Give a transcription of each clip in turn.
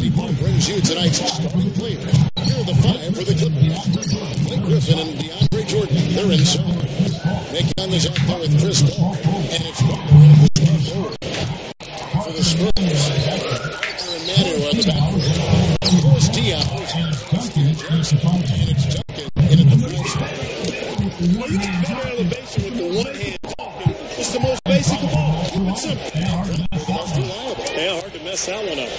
'2384 brings you tonight's starting players. Here are the five for the Clippers. Blake Griffin and DeAndre Jordan, they're inside. Nick Young is out there with Chris Paul, and it's Butler in at the small forward. For the Spurs, Arthur and Manu on the backcourt. Of course, Dion is Jackson, and it's Duncan in at the fourth spot. Well, you get better elevation with the one hand dunking. It's the most basic of all. Keep it simple. The most reliable. Yeah, hard to mess that one up.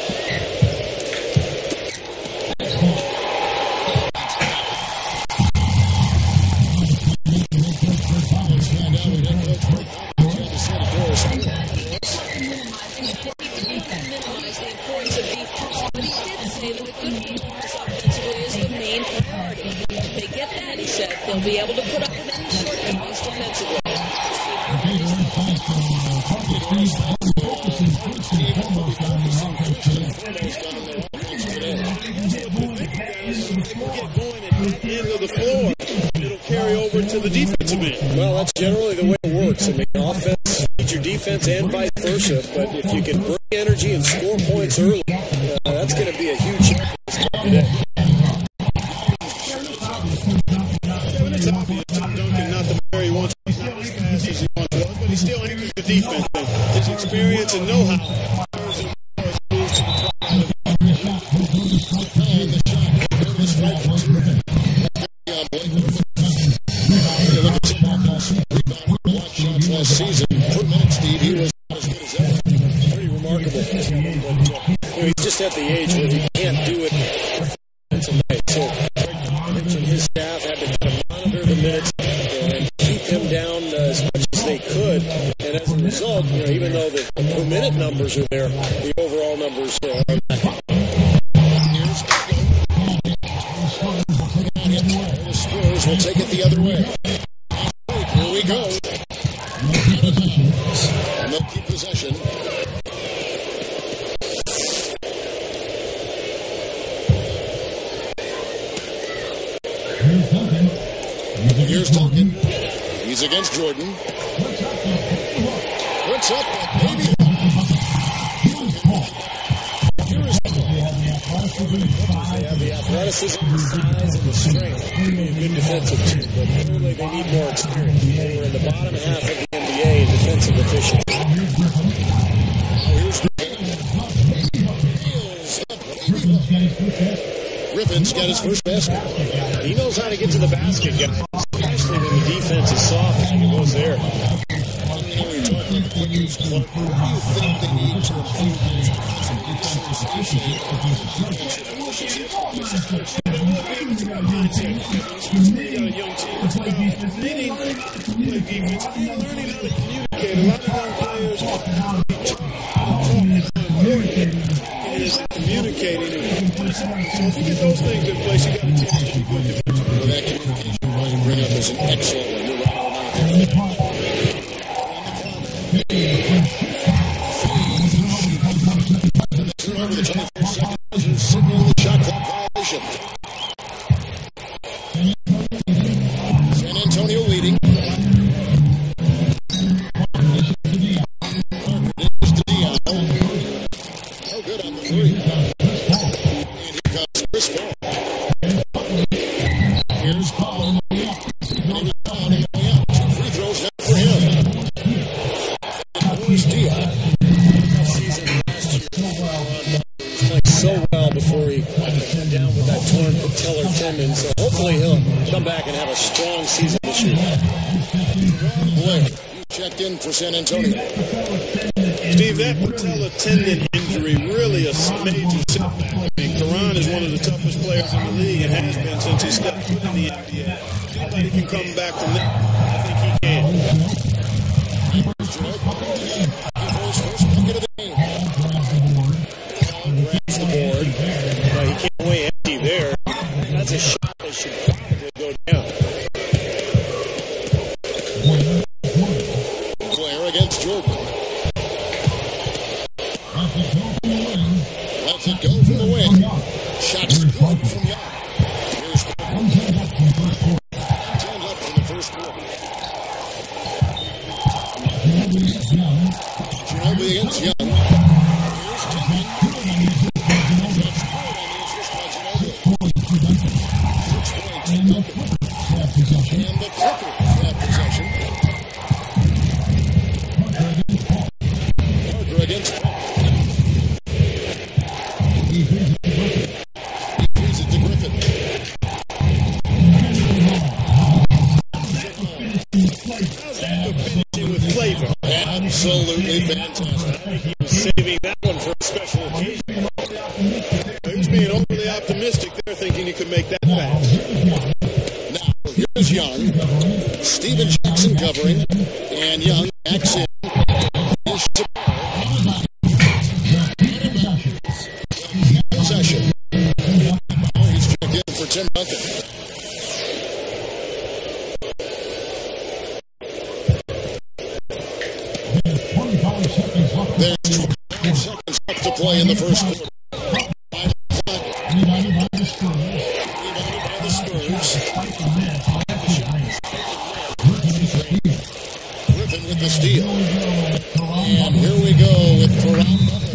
They'll be able to put up with any shortcomings defensively. Get going at the end of the floor. It'll carry over to the defensive end. Well, that's generally the way it works. I mean, offense needs your defense and vice versa. But if you can bring energy and score points early, that's going to be a huge help for this team today. It's obvious that Duncan not the player he wants. He's not as fast as he once was, but he still anchors the defense. His experience and know-how. Last season, per minute, Steve, he was as good as ever. Pretty remarkable. But, he's just at the age where he can't do it tonight. So Rich and his staff had to kind of monitor the minutes and keep him down as much as they could. And as a result, even though the per minute numbers are there, the overall numbers are not. The Spurs will take it the other way. Here we go. And they'll keep possession. Here's Duncan. He's against Jordan. What's up, baby? They have the athleticism, the size, and the strength to be a good defensive team, but clearly they need more experience. They were in the bottom half of the NBA in defensive efficiency. Griffin's got his first basket. He knows how to get to the basket, guys, especially when the defense is soft and he goes there. What do you think they need to improve these communicating. So if you get those things in place, you got a chance to be good defensively. Well, that communication point you bring up is an excellent one. You're right on there. Turnover the 24 seconds, signaling the shot clock violation. San Antonio leading. No good on the three. And here comes Chris Paul. Here's Paul. And he was fouled on the way out. 2 free throws now for him. And where's Dion? Season last year, he played so well before he went down with that torn patellar tendon. So hopefully he'll come back and have a strong season this year. Blair, you checked in for San Antonio. Steve, that patellar tendon injury really a major setback. I mean, Karan is one of the toughest players in the league and has been since he stepped foot in the NBA. If anybody can come back from that, I think he can. First bucket of the game. Grabs the board. He came away empty there. That's a shot that should probably go down. Blair against Jordan. Lets it go from the wing. Shots good from Young. Here's 10 left in the first quarter. Ginobili against Young. Here's Duncan. He feeds it to Griffin. How's that for finishing with flavor? Absolutely fantastic. He was saving that one for a special occasion. He was being overly optimistic there, thinking he could make that pass. Now, here's Young. Steven Jackson covering. And Young backs in. Here's possession. Now he's checked in for Tim Duncan. There's 12 seconds left to play in the first quarter. Rebounded by the Spurs. Griffin with the steal. And here we go with Karan Butler.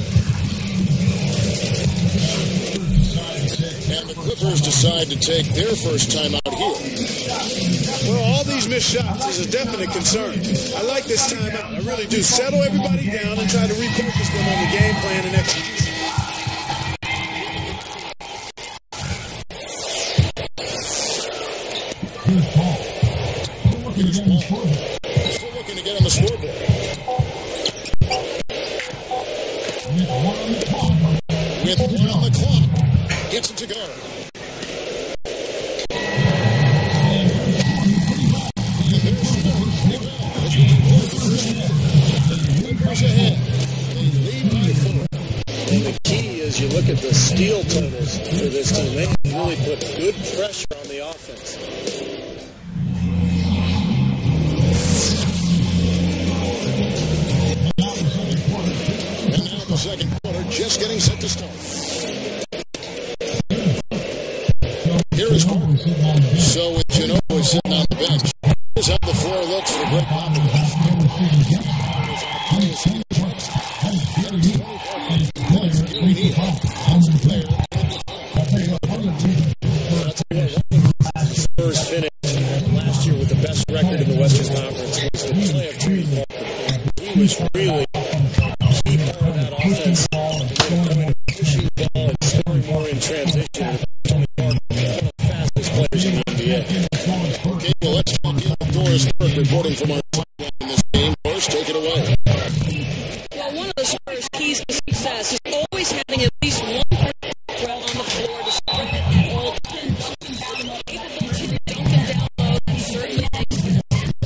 And the Clippers decide to take their first time out here. Well, all these missed shots is a definite concern. I like this timeout. I really do. Settle everybody down and try to refocus them on the game plan and execution. Here's Paul. Still looking to get on the scoreboard. With one on the clock. Gets it to go. And there's Clippers ahead. They lead by 4. And the key is you look at the steal totals for this team. They really put good pressure on the offense. And now the second quarter just getting set to start. Here is Parker. So with Ginobili sitting on the bench, here's how the floor looks for Greg Popovich. Spurs finished last year with the best record in the Western Conference. Was the play of Tony Parker. He was really key part of that offense. Pushing the ball and scoring more in transition. Tony Parker, one of the fastest players in the NBA. Okay, well, let's talk in Doris Burke reporting from our sideline in this game. Doris, take it away. Well, one of the Spurs' keys to success is always having at least one threat on the floor to spread it at all times. Capable to dunk and down low, he certainly takes it.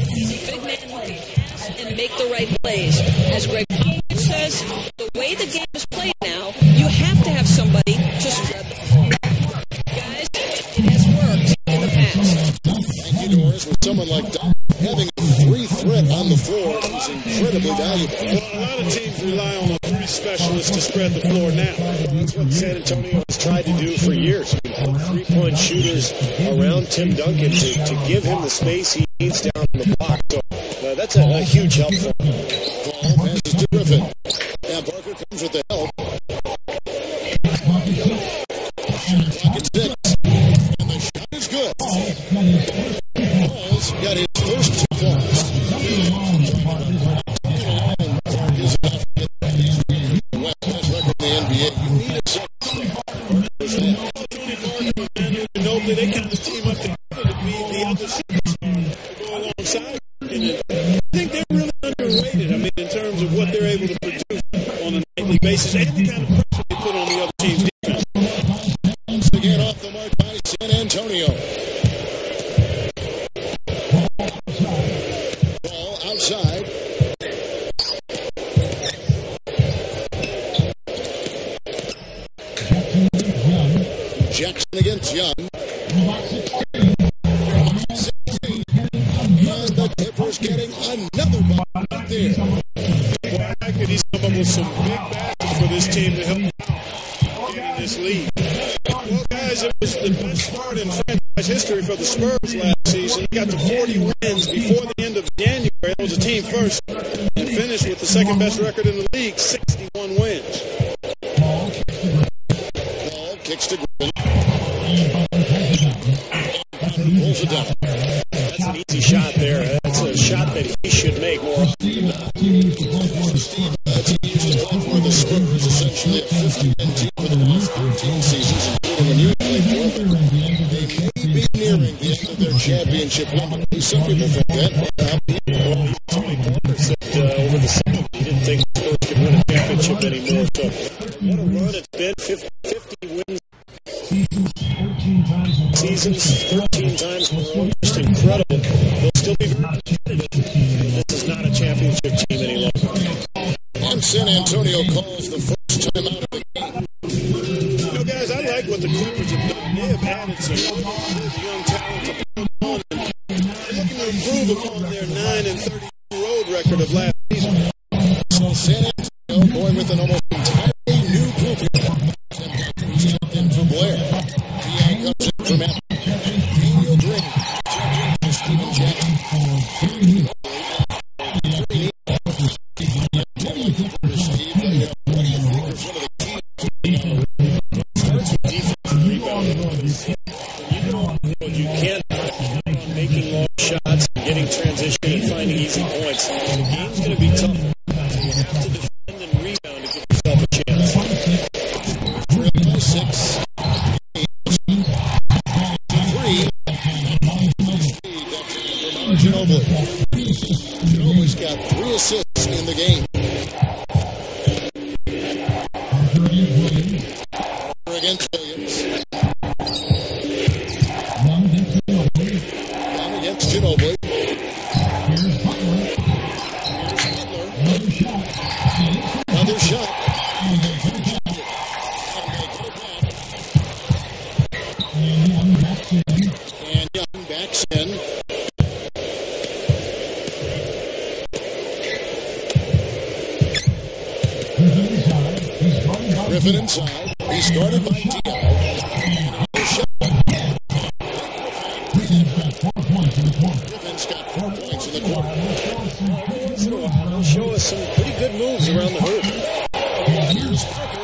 He's a big man who can pass and make the right plays. As Greg Popovich says, the way the game is played now, you have to have somebody to spread the floor. Guys, it has worked in the past. Thank you, Doris. With someone like Doc, having a free threat on the floor is incredibly valuable. Well, a lot of teams rely on a 3 specialist to spread the floor now. That's what San Antonio has tried to do for years. Put 3-point shooters around Tim Duncan to give him the space he needs down on the block. So that's a huge help for him. Ball passes to Griffin. Now Parker comes with the help. Shot clock at 6. And the shot is good. Paul's got his first 2 points. Clark is enough to get the West best record in the NBA. You need a second. Tony Parker and Ginobili, they kind of team up together to be the other superstar to go alongside. And I think they're really underrated. I mean, in terms of what they're able to produce on a nightly basis and the kind of pressure they put on the other team's defense. Once again off the mark by San Antonio. Ball outside. Jackson against Young. And the Clippers getting another ball right there. Well, I could he's come up with some big baskets for this team to help get in this lead. Well, guys, it was the best start in franchise history for the Spurs last season. They got to 40 wins before the end of January. That was a team first and finished with the second best record in the league, 61 wins. Ball kicks to Griffin. Pulls it down. That's an easy shot there. That's a shot that he should make more often than not. Steve, he used to play for the Spurs, essentially a 50-win team for the last 3 championship window. Some people think that. Tony Parker said over the summer he didn't think the Spurs could win a championship anymore. So what a run it's been. 50 wins. Seasons 13 times in a row. Just incredible. They'll still be very competitive. This is not a championship team any longer. And San Antonio calls the first time out of the game. You know, guys, I like what the Clippers have done. They have added some young talent to put on, and they're looking to improve upon their 9-32 road record of last season. So San Antonio going with an almost entirely new group here. Stepped in for Blair. Dion comes in for Matt. Daniel Green. Checking for Steven Jackson. You can't count on making long shots, getting transition, and finding easy points. The game's going to be tough. You have to defend and rebound to give yourself a chance. By 6. 3. Ginobili's got 3 assists in the game. Against Williams. Down against Ginobili. Here's Butler. Another shot. And Young backs in. Griffin inside. He started by Dion. Another shot. Griffin's got 4 points in the quarter. Once in a while, they'll show us some pretty good moves around the hoop. Here's Parker.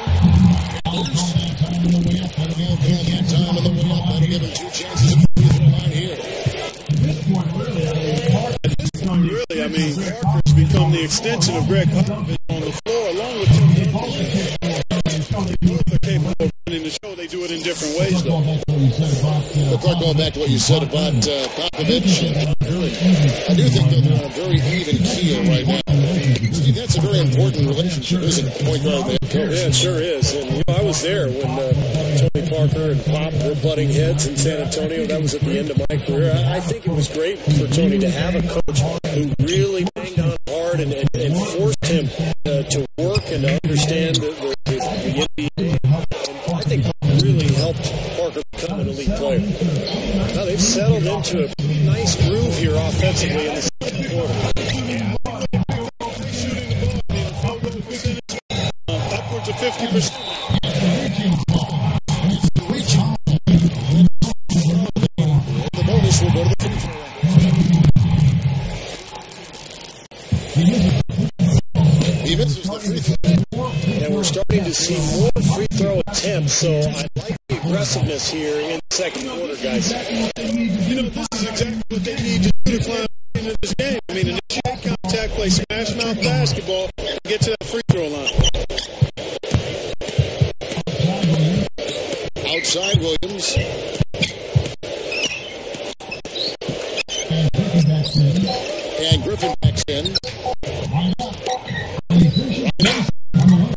Time on the way up. That'll give him 2 chances at the free throw line here. At this point, really, I mean, Parker's become the extension of Greg Popovich on the floor, along with Tim Duncan. Both are capable of running the show. They do it in different ways, though. But Clark, going back to what you said about Popovich and Parker, I do think that they're on a very even keel right now. Steve, that's a very important relationship, isn't it? Point guard and the head coach. Yeah, it sure is. And you know, I was there when Tony Parker and Pop were butting heads in San Antonio. That was at the end of my career. I think it was great for Tony to have a coach who really banged on hard and forced him to work and to understand the NBA. And I think really helped Parker become an elite player. Now they've settled into a nice groove here offensively in the second quarter. Upwards of 50%. The bonus will go to the free throw line. He misses the free throw. And we're starting to see more free throw attempts, so I like the aggressiveness here in the second quarter, guys. You know, this is exactly what they need to do to climb into this game. I mean, initiate contact, play smash mouth basketball, and get to that free throw line. Outside Williams. And Griffin backs in.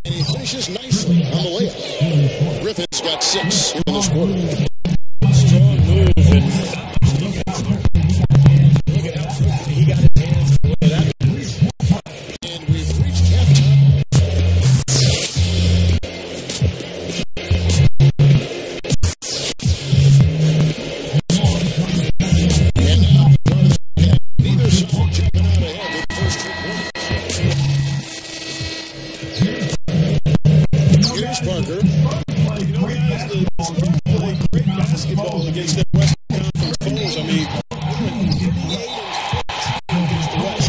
And he finishes nicely on the layup. Griffin's got 6 here in this quarter. Strong move, and look at how quickly he got his hands to the that. And we've reached halftime. And now, neither side jumping out ahead in the first 2 quarters. Here's Parker. You know, guys, the Spurs play great basketball against their Western Conference foes. I mean, against the West.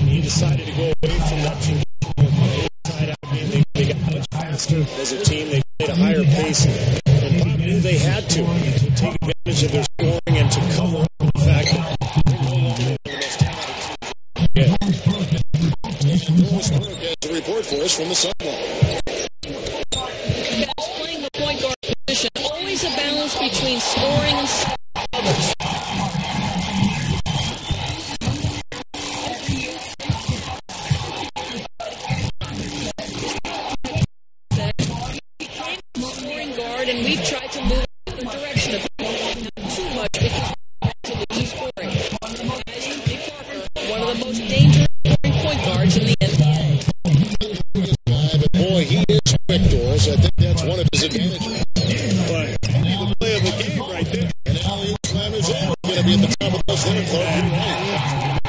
He decided to go away from that team. Inside out game, they got much faster as a team. They played a higher pace, and Bob knew they had to take advantage of their scoring and to cover up the fact that they're no longer one of the most talented teams. Louis Burke has a report for us from the sideline. Guys playing the point guard position, always a balance between scoring and others. Scoring guard, and we've tried to move in the direction of too much because to lose scoring. Big Parker, one of the most dangerous point guards in the NBA. But boy, he is quick, Doris. I think that's one of his advantages. But he's the play of the game right there. And alley-oop slam is over. Going to be at the top of the list there, Clark. You're right.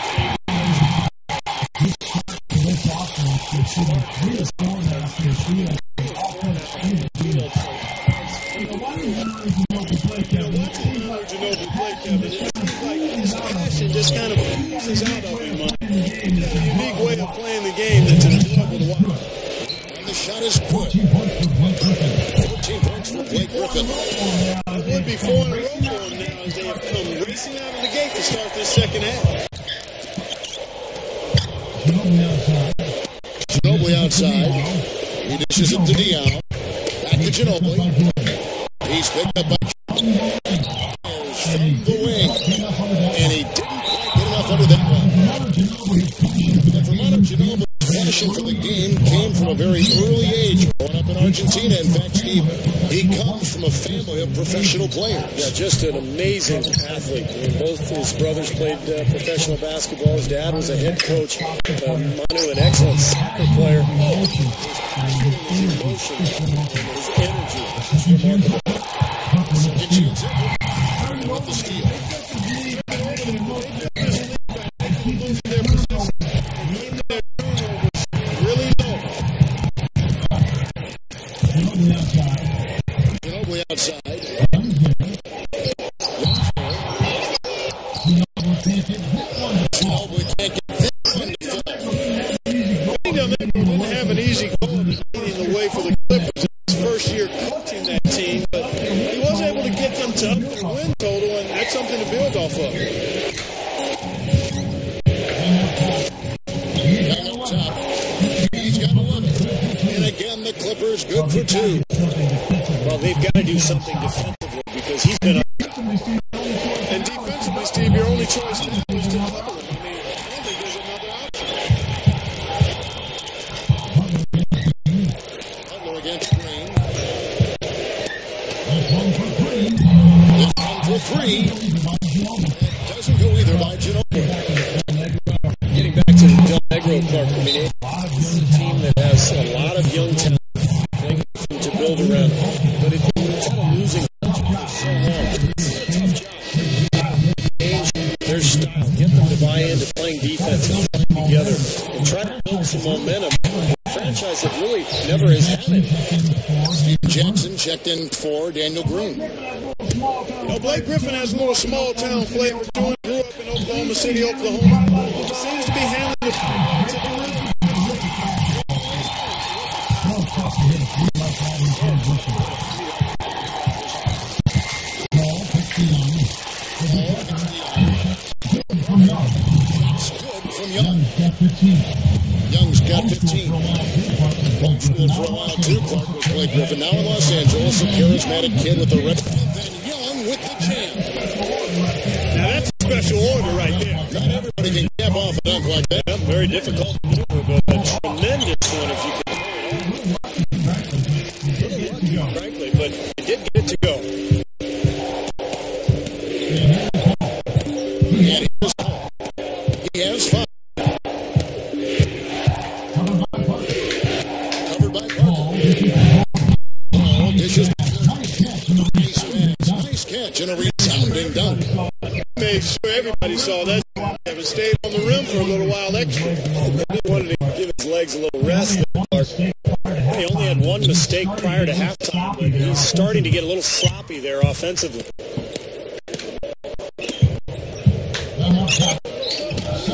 His passion just kind of oozes out of him. A unique way of playing the game that's enjoyable to watch. And the shot is good. 14 points for Blake Griffin. It would be 4 in a row for him now as they have come racing out of the gate to start this second half. Ginobili outside. He dishes it to Dion. Back to Ginobili. He's picked up by from the wing. And he didn't quite get enough under that one. And for Manu Ginobili, passion for the game came from a very early age. Growing up in Argentina, in fact, Steve, he comes from a family of professional players. Yeah, just an amazing athlete. I mean, both his brothers played professional basketball. His dad was a head coach. Manu, an excellent soccer player. His passion, his emotion, his energy is remarkable. Second chance with the steal. Really low. Ginobili outside. Ginobili can't get this one to fill. Didn't have an easy goal of leading the way for the Clippers in his first year coaching that team, but he was able to get them to up their win total, and that's something to build off of. Young up top. He's got 11. And again, the Clippers good for 2. Well, they've got to do something defensively because he's been up. And defensively, Steve, your only choice now is to double him. I mean, I don't think there's another option. Butler against Green. This one for 3. It doesn't go either by Ginobili. Getting back to Del Negro, Clark, I mean, it's a team that has a lot of young talent to build around. But it's had a losing culture for so long. It's a tough job. Change their style, get them to buy into playing defense and playing together, and try to build some momentum. A franchise that really never has had it. Steve Jackson checked in for Daniel Green. You know, Blake Griffin has more small town flavor to him. Grew up in Oklahoma City, Oklahoma. Seems to be handling the Good from Young. Young's got 15. Homeschooled for a while too. Clark was Blake Griffin. Now in Los Angeles, a charismatic kid with the red. Then Young with the jam. Now that's a special order right there. Not everybody can cap off a dunk like that. Very difficult to do, but a tremendous one if you can. Frankly, but he did get it to go. And he has 5. Covered by Parker. Oh, dishes. Nice catch and a resounding dunk. Made sure everybody saw that. Haven't stayed on the rim for a little while extra. He wanted to give his legs a little rest there, Clark. He only had one mistake prior to halftime, but he's starting to get a little sloppy there offensively.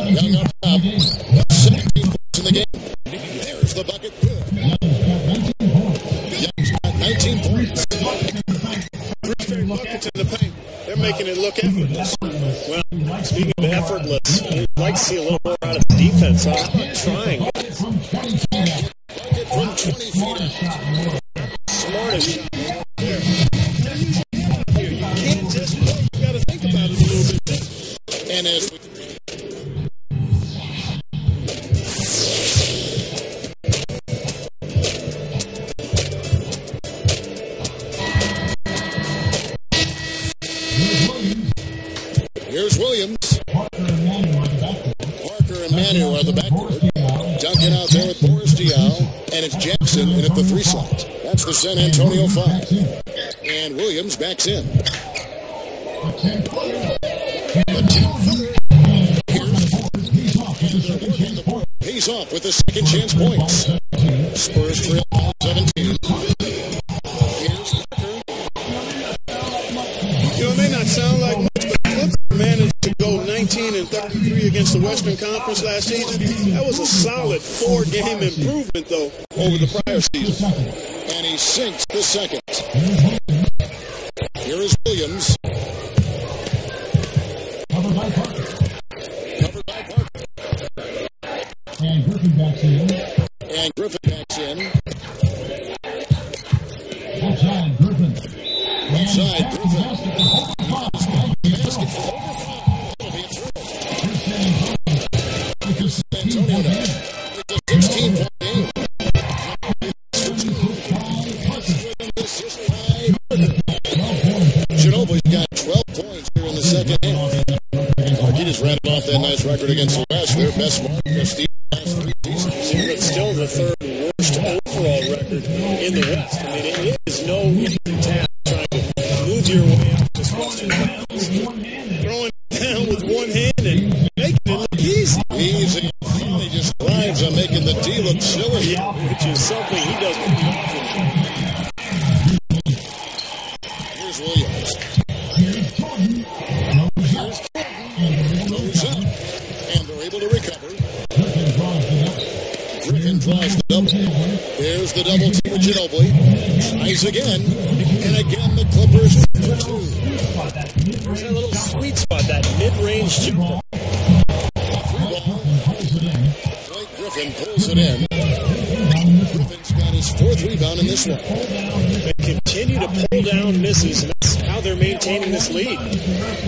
Young up top. 17 points in the game. There's the bucket. Good. Young's got 19 points. 3 straight buckets in the paint. They're making it look effortless. Well, speaking of effortless, I'd like to see a little more out of the defense. How about trying? From 20 feet. Smartest shot there. You can't just play. You got to think about it a little bit. And as we here's Williams. Parker and Manu are the backcourt. Duncan out there with Boris Diaw. And it's Jackson in at the 3 slot. That's the San Antonio 5. And Williams backs in. The 10-footer. Pays off with the second chance points. Spurs trail by 17. Here's Parker. It may not sound like much, but the Clippers managed to go 19-33 against the Western Conference last season. That was a solid 4-game improvement, though, over the prior season. And he sinks the second. Here is Williams. Covered by Parker. And Griffin backs in. Outside Griffin. Basket for San Antonio now. It's a 16-point game. Ginobili's got 12 points here in the second half. He just rattled off that nice record against the West. Their best mark just the last 3 seasons. But still the third worst overall record in the West. I mean, it is no easy task trying to move your way up this Western Conference. Throwing down with one hand and making it look easy. Easy. He just thrives on making the D look silly. Yeah, which is something he does pretty often. Here's Williams. Goes up. And they're able to recover. Griffin draws the double. There's the double team with Ginobili. Tries again. And again the Clippers for 2. There's that little sweet spot, that mid-range jumper. Griffin pulls it in. Griffin's got his 4th rebound in this one. They continue to pull down misses, and that's how they're maintaining this lead.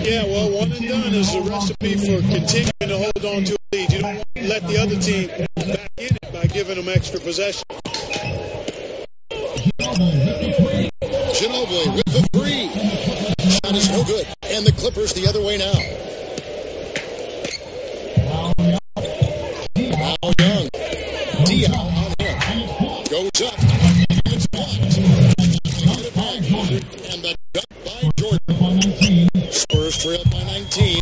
Yeah, well, one and done is the recipe for continuing to hold on to a lead. You don't want to let the other team back in it by giving them extra possession. Ginobili with the 3. Shot is no good. And the Clippers the other way now. Now Young. Diaw on him. Goes up. It's blocked. And the dunk by Jordan. Spurs trail by 19.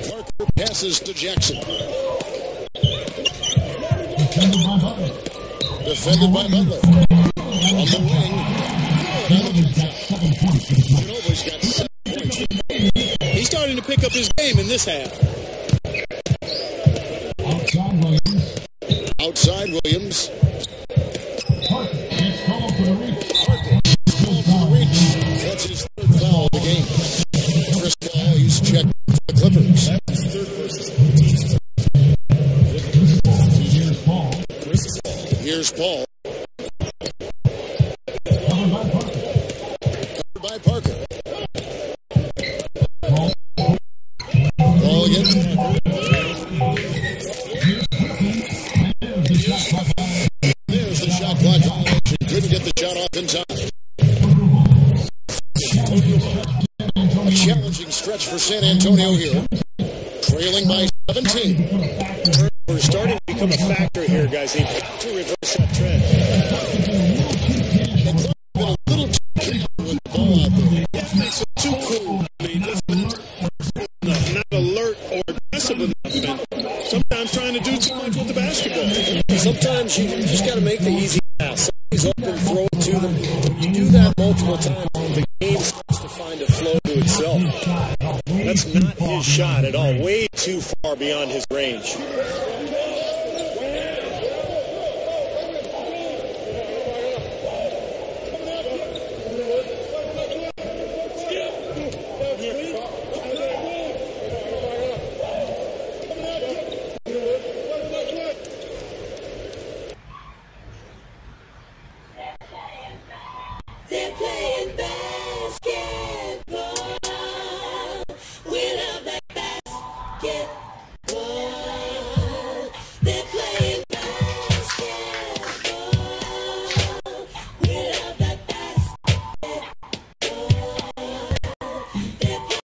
Parker passes to Jackson. Defended by Butler. On the wing. Ginobili's got 7 points. He's starting to pick up his game in this half. Outside Williams. Parker is called for the reach. That's his 3rd foul of the game. Chris Paul, he's checked for the Clippers. Here's Paul. Covered by Parker. Ball against Parker. There's the shot clock violation. Couldn't get the shot off in time. A challenging stretch for San Antonio here. Trailing by 17. We're starting to become a factor here, guys. They've got to reverse that trend. The club's been a little too careful with the ball out there. Yeah, makes it too cool. I mean, just not alert or aggressive enough. And sometimes trying to do too much with the basketball. Sometimes you just got to make the easy pass. Somebody's open, throw it to them. When you do that multiple times, the game starts to find a flow to itself. That's not his shot at all. Way too far beyond his range.